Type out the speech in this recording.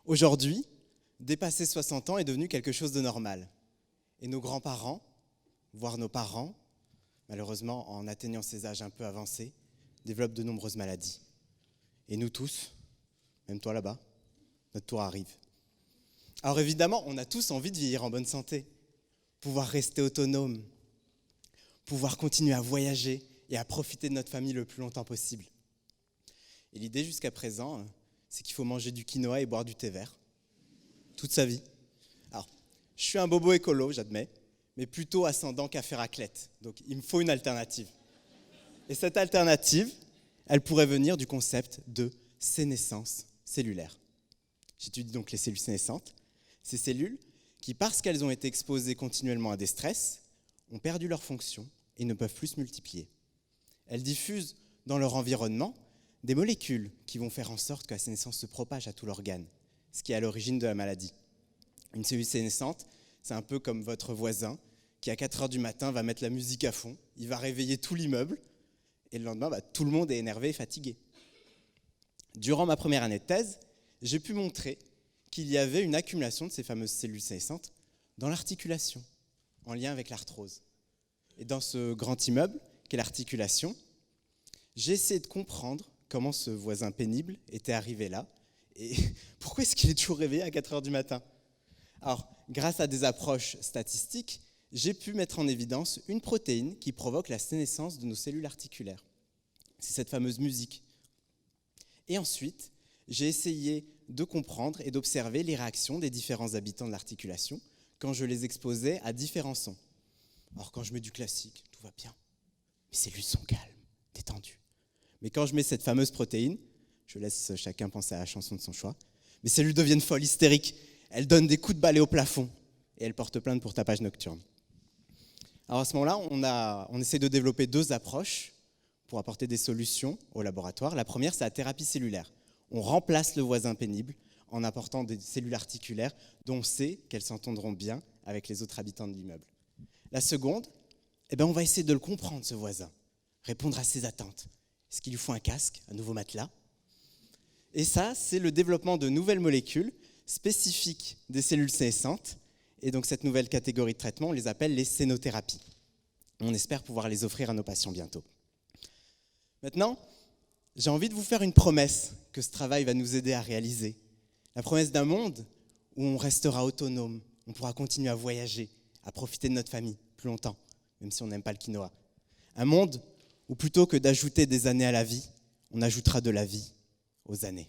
Aujourd'hui, dépasser 60 ans est devenu quelque chose de normal. Et nos grands-parents, voire nos parents, malheureusement en atteignant ces âges un peu avancés, développent de nombreuses maladies. Et nous tous, même toi là-bas, notre tour arrive. Alors évidemment, on a tous envie de vieillir en bonne santé, pouvoir rester autonome, pouvoir continuer à voyager et à profiter de notre famille le plus longtemps possible. Et l'idée jusqu'à présent, c'est qu'il faut manger du quinoa et boire du thé vert toute sa vie. Alors, je suis un bobo écolo, j'admets, mais plutôt ascendant café raclette. Donc il me faut une alternative. Et cette alternative, elle pourrait venir du concept de sénescence cellulaire. J'étudie donc les cellules sénescentes, ces cellules qui, parce qu'elles ont été exposées continuellement à des stress, ont perdu leur fonction et ne peuvent plus se multiplier. Elles diffusent dans leur environnement des molécules qui vont faire en sorte que la sénescence se propage à tout l'organe, ce qui est à l'origine de la maladie. Une cellule sénescente, c'est un peu comme votre voisin qui, à 4h du matin, va mettre la musique à fond, il va réveiller tout l'immeuble, et le lendemain, tout le monde est énervé et fatigué. Durant ma première année de thèse, j'ai pu montrer qu'il y avait une accumulation de ces fameuses cellules sénescentes dans l'articulation, en lien avec l'arthrose. Et dans ce grand immeuble, qu'est l'articulation, j'ai essayé de comprendre comment ce voisin pénible était arrivé là, et pourquoi est-ce qu'il est toujours réveillé à 4h du matin ? Alors, grâce à des approches statistiques, j'ai pu mettre en évidence une protéine qui provoque la sénescence de nos cellules articulaires. C'est cette fameuse musique. Et ensuite, j'ai essayé de comprendre et d'observer les réactions des différents habitants de l'articulation quand je les exposais à différents sons. Alors, quand je mets du classique, tout va bien. Mes cellules sont calmes, détendues. Mais quand je mets cette fameuse protéine, je laisse chacun penser à la chanson de son choix, mes cellules deviennent folles, hystériques. Elles donnent des coups de balai au plafond et elles portent plainte pour tapage nocturne. Alors à ce moment-là, on essaie de développer 2 approches pour apporter des solutions au laboratoire. La première, c'est la thérapie cellulaire. On remplace le voisin pénible en apportant des cellules articulaires dont on sait qu'elles s'entendront bien avec les autres habitants de l'immeuble. La seconde, on va essayer de le comprendre, ce voisin, répondre à ses attentes. Est-ce qu'il lui faut un casque, un nouveau matelas ? Et ça, c'est le développement de nouvelles molécules spécifiques des cellules sénescentes. Et donc cette nouvelle catégorie de traitement, on les appelle les sénothérapies. On espère pouvoir les offrir à nos patients bientôt. Maintenant, j'ai envie de vous faire une promesse que ce travail va nous aider à réaliser. La promesse d'un monde où on restera autonome, on pourra continuer à voyager, à profiter de notre famille plus longtemps, même si on n'aime pas le quinoa. Un monde où plutôt que d'ajouter des années à la vie, on ajoutera de la vie aux années.